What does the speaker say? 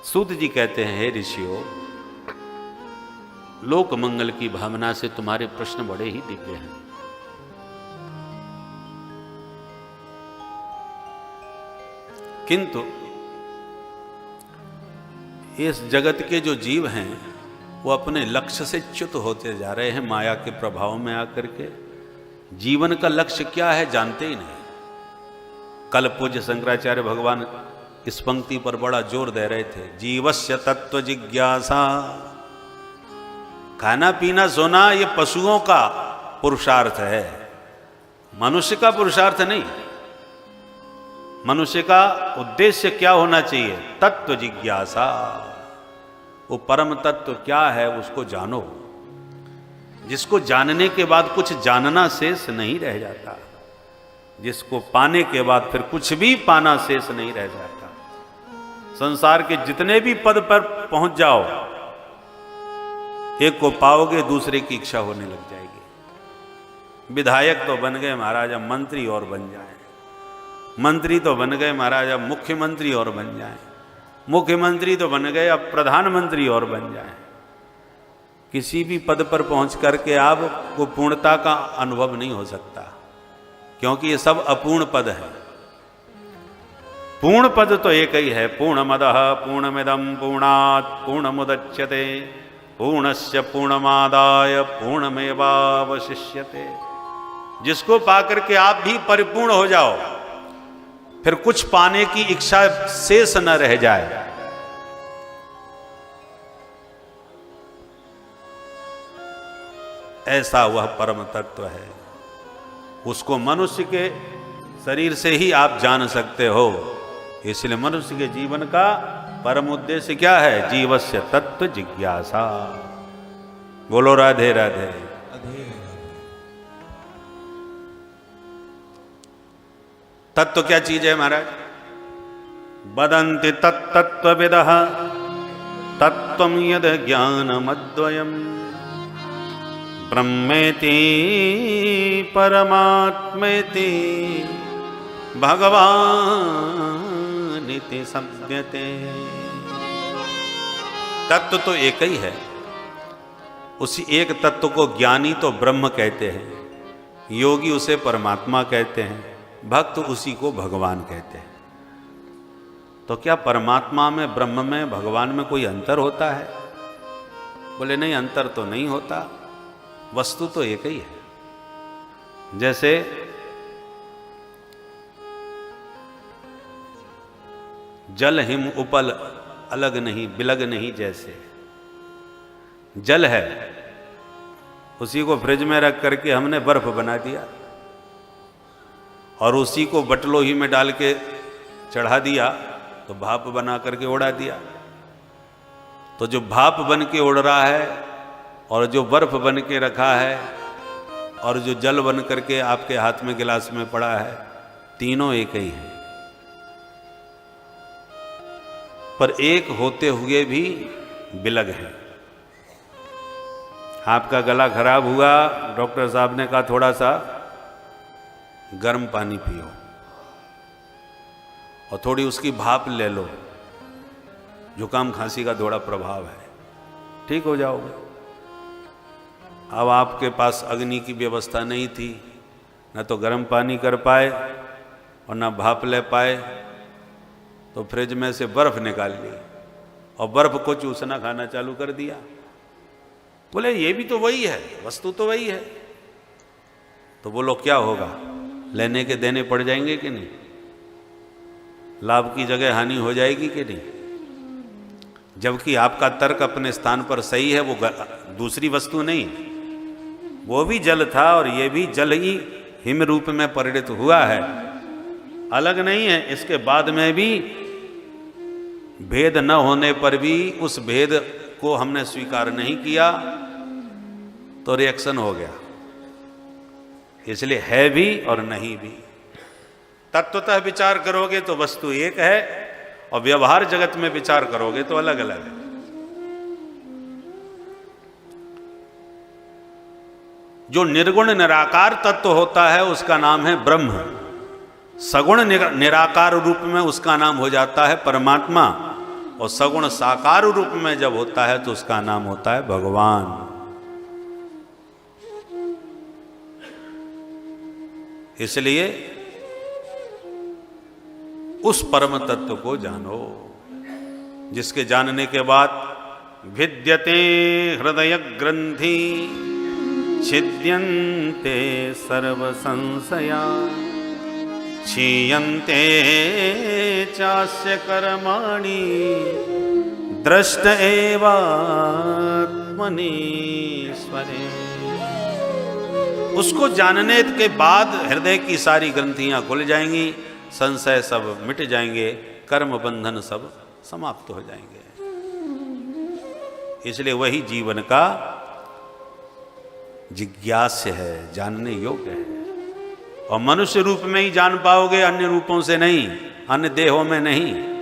सूत जी कहते हैं, हे ऋषियों, लोक मंगल की भावना से तुम्हारे प्रश्न बड़े ही दिव्य हैं। किंतु इस जगत के जो जीव हैं वो अपने लक्ष्य से च्युत होते जा रहे हैं माया के प्रभाव में आकर के। जीवन का लक्ष्य क्या है जानते ही नहीं। कल पूज्य शंकराचार्य भगवान इस पंक्ति पर बड़ा जोर दे रहे थे, जीवस्य तत्व जिज्ञासा। खाना पीना सोना ये पशुओं का पुरुषार्थ है, मनुष्य का पुरुषार्थ नहीं। मनुष्य का उद्देश्य क्या होना चाहिए? तत्व जिज्ञासा। वो परम तत्व क्या है उसको जानो, जिसको जानने के बाद कुछ जानना शेष नहीं रह जाता, जिसको पाने के बाद फिर कुछ भी पाना शेष नहीं रह जाता। संसार के जितने भी पद पर पहुंच जाओ, एक को पाओगे दूसरे की इच्छा होने लग जाएगी। विधायक तो बन गए महाराज, अब मंत्री और बन जाए। मंत्री तो बन गए महाराज, अब मुख्यमंत्री और बन जाए। मुख्यमंत्री तो बन गए, अब प्रधानमंत्री और बन जाए। किसी भी पद पर पहुंच करके आपको पूर्णता का अनुभव नहीं हो सकता, क्योंकि ये सब अपूर्ण पद है। पूर्ण पद तो एक ही है, पूर्णमदः पूर्णमिदं पूर्णात् पूर्णमुदच्यते पूर्णस्य पूर्णमादाय पूर्णमेवावशिष्यते। जिसको पाकर के आप भी परिपूर्ण हो जाओ, फिर कुछ पाने की इच्छा शेष न रह जाए। ऐसा वह परम तत्व है, उसको मनुष्य के शरीर से ही आप जान सकते हो। इसलिए मनुष्य के जीवन का परम उद्देश्य क्या है? जीवस्य तत्व जिज्ञासा। बोलो राधे राधे। तत्व क्या चीज है महाराज? वदन्ति तत्तत्त्वविदः तत्त्वं यद् ज्ञानमद्वयम् ब्रह्मेति परमात्मेति भगवानिति सप्यते। तत्व तो एक ही है, उसी एक तत्व को ज्ञानी तो ब्रह्म कहते हैं, योगी उसे परमात्मा कहते हैं, भक्त उसी को भगवान कहते हैं। तो क्या परमात्मा में, ब्रह्म में, भगवान में कोई अंतर होता है? बोले नहीं, अंतर तो नहीं होता, वस्तु तो एक ही है। जैसे जल हिम उपल अलग नहीं, बिलग नहीं। जैसे जल है, उसी को फ्रिज में रख करके हमने बर्फ बना दिया और उसी को बटलोही में डाल के चढ़ा दिया तो भाप बना करके उड़ा दिया। तो जो भाप बन के उड़ रहा है और जो बर्फ बन के रखा है और जो जल बन करके आपके हाथ में गिलास में पड़ा है, तीनों एक ही हैं। पर एक होते हुए भी बिलग है। आपका गला खराब हुआ, डॉक्टर साहब ने कहा थोड़ा सा गर्म पानी पियो और थोड़ी उसकी भाप ले लो, जुकाम खांसी का थोड़ा प्रभाव है, ठीक हो जाओगे। अब आपके पास अग्नि की व्यवस्था नहीं थी, न तो गर्म पानी कर पाए और न भाप ले पाए, तो फ्रिज में से बर्फ निकाल ली और बर्फ को चूसना खाना चालू कर दिया। बोले ये भी तो वही है, वस्तु तो वही है। तो बोलो क्या होगा? लेने के देने पड़ जाएंगे कि नहीं? लाभ की जगह हानि हो जाएगी कि नहीं? जबकि आपका तर्क अपने स्थान पर सही है, वो दूसरी वस्तु नहीं, वो भी जल था और ये भी जल ही हिम रूप में परिणत हुआ है, अलग नहीं है। इसके बाद में भी भेद न होने पर भी उस भेद को हमने स्वीकार नहीं किया तो रिएक्शन हो गया। इसलिए है भी और नहीं भी। तत्वतः विचार करोगे तो वस्तु एक है और व्यवहार जगत में विचार करोगे तो अलग अलग है। जो निर्गुण निराकार तत्व होता है उसका नाम है ब्रह्म। सगुण निराकार रूप में उसका नाम हो जाता है परमात्मा। और सगुण साकार रूप में जब होता है तो उसका नाम होता है भगवान। इसलिए उस परम तत्व को जानो, जिसके जानने के बाद भिद्यते हृदय ग्रंथि छिद्यन्ते सर्व संशया क्षीयन्ते चास्य कर्माणि दृष्ट एवात्मनीश्वरे। उसको जानने के बाद हृदय की सारी ग्रंथियां खुल जाएंगी, संशय सब मिट जाएंगे, कर्म बंधन सब समाप्त हो जाएंगे। इसलिए वही जीवन का जिज्ञास्य है, जानने योग्य है। और मनुष्य रूप में ही जान पाओगे, अन्य रूपों से नहीं, अन्य देहों में नहीं।